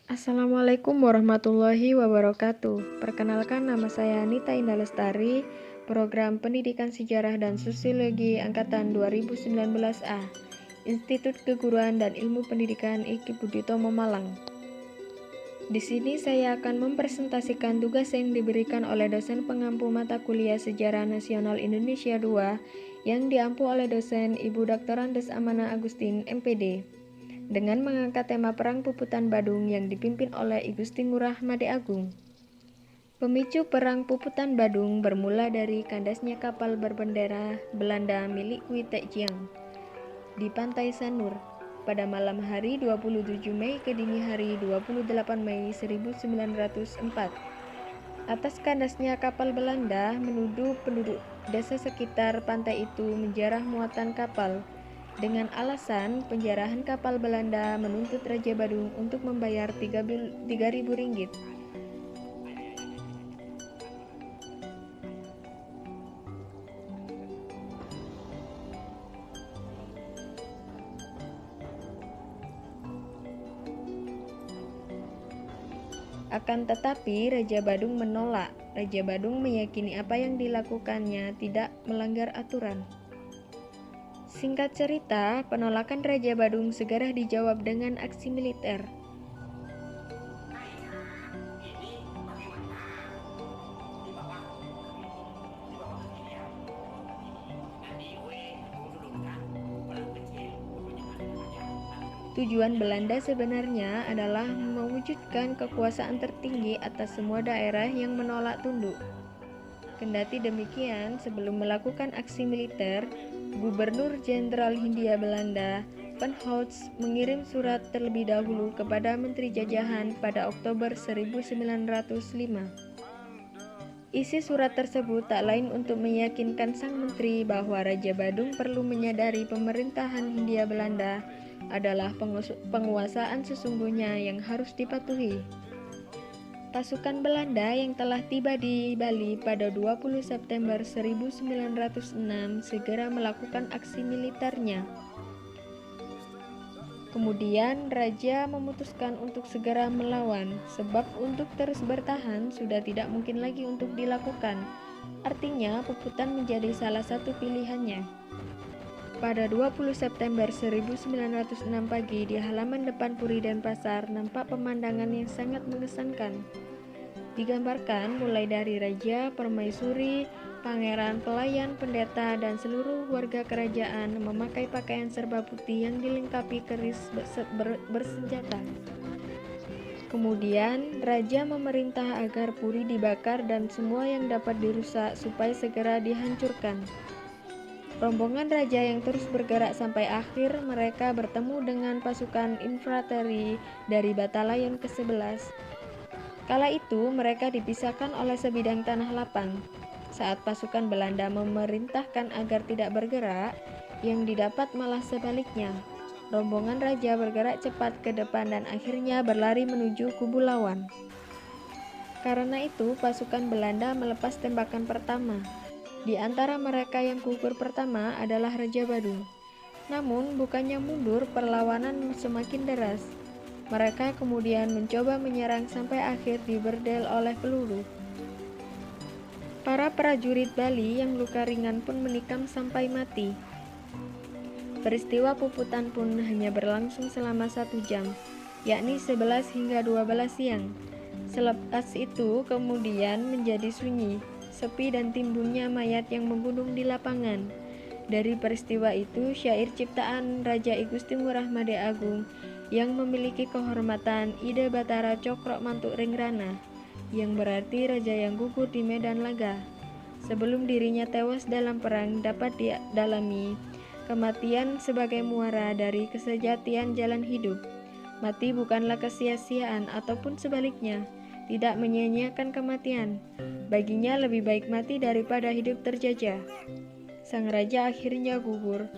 Assalamualaikum warahmatullahi wabarakatuh. Perkenalkan, nama saya Nita Indah Lestari, Program Pendidikan Sejarah dan Sosiologi Angkatan 2019A, Institut Keguruan dan Ilmu Pendidikan IKIP Budi Utomo Malang. Di sini saya akan mempresentasikan tugas yang diberikan oleh dosen pengampu mata kuliah Sejarah Nasional Indonesia II yang diampu oleh dosen Ibu Dr. Andes Amana Agustin, MPD, dengan mengangkat tema Perang Puputan Badung yang dipimpin oleh I Gusti Ngurah Made Agung. Pemicu Perang Puputan Badung bermula dari kandasnya kapal berbendera Belanda milik Kwi Tek Jiang di pantai Sanur pada malam hari 27 Mei ke dini hari 28 Mei 1904. Atas kandasnya kapal Belanda menuduh penduduk desa sekitar pantai itu menjarah muatan kapal dengan alasan penjarahan kapal Belanda menuntut Raja Badung untuk membayar 3.000 ringgit. Akan tetapi Raja Badung menolak. Raja Badung meyakini apa yang dilakukannya tidak melanggar aturan. Singkat cerita, penolakan Raja Badung segera dijawab dengan aksi militer. Tujuan Belanda sebenarnya adalah mewujudkan kekuasaan tertinggi atas semua daerah yang menolak tunduk. Kendati demikian, sebelum melakukan aksi militer, Gubernur Jenderal Hindia Belanda, Van Houts, mengirim surat terlebih dahulu kepada Menteri Jajahan pada Oktober 1905. Isi surat tersebut tak lain untuk meyakinkan sang menteri bahwa Raja Badung perlu menyadari pemerintahan Hindia Belanda adalah penguasaan sesungguhnya yang harus dipatuhi. Pasukan Belanda yang telah tiba di Bali pada 20 September 1906 segera melakukan aksi militernya. Kemudian Raja memutuskan untuk segera melawan, sebab untuk terus bertahan sudah tidak mungkin lagi untuk dilakukan. Artinya, Puputan menjadi salah satu pilihannya. Pada 20 September 1906 pagi di halaman depan Puri Denpasar nampak pemandangan yang sangat mengesankan. Digambarkan mulai dari raja, permaisuri, pangeran, pelayan, pendeta, dan seluruh warga kerajaan memakai pakaian serba putih yang dilengkapi keris bersenjata. Kemudian, raja memerintah agar Puri dibakar dan semua yang dapat dirusak supaya segera dihancurkan. Rombongan raja yang terus bergerak sampai akhir mereka bertemu dengan pasukan infanteri dari Batalion ke-11. Kala itu mereka dipisahkan oleh sebidang tanah lapang. Saat pasukan Belanda memerintahkan agar tidak bergerak, yang didapat malah sebaliknya. Rombongan raja bergerak cepat ke depan dan akhirnya berlari menuju kubu lawan. Karena itu pasukan Belanda melepas tembakan pertama. Di antara mereka yang gugur pertama adalah Raja Badung. Namun bukannya mundur, perlawanan semakin deras. Mereka kemudian mencoba menyerang sampai akhir diberdel oleh peluru. Para prajurit Bali yang luka ringan pun menikam sampai mati. Peristiwa Puputan pun hanya berlangsung selama 1 jam, yakni 11 hingga 12 siang. Selepas itu kemudian menjadi sunyi, sepi dan timbunnya mayat yang menggunung di lapangan. Dari peristiwa itu, syair ciptaan Raja I Gusti Ngurah Made Agung yang memiliki kehormatan Ide Batara Cokrok Mantuk Ringrana, yang berarti raja yang gugur di medan laga. Sebelum dirinya tewas dalam perang dapat didalami kematian sebagai muara dari kesejatian jalan hidup. Mati bukanlah kesia-siaan ataupun sebaliknya, tidak menyia-nyiakan kematian. Baginya lebih baik mati daripada hidup terjajah. Sang raja akhirnya gugur.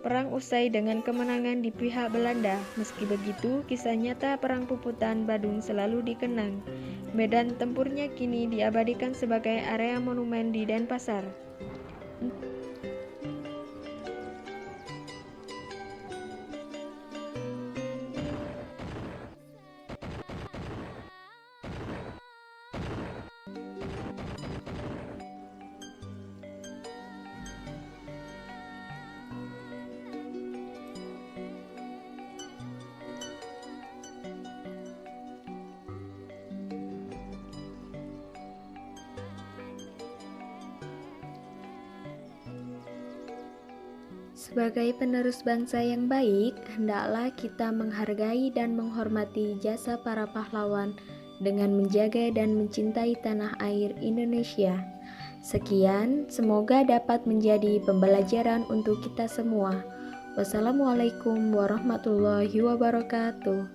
Perang usai dengan kemenangan di pihak Belanda. Meski begitu, kisah nyata Perang Puputan Badung selalu dikenang. Medan tempurnya kini diabadikan sebagai area monumen di Denpasar. Sebagai penerus bangsa yang baik, hendaklah kita menghargai dan menghormati jasa para pahlawan dengan menjaga dan mencintai tanah air Indonesia. Sekian, semoga dapat menjadi pembelajaran untuk kita semua. Wassalamualaikum warahmatullahi wabarakatuh.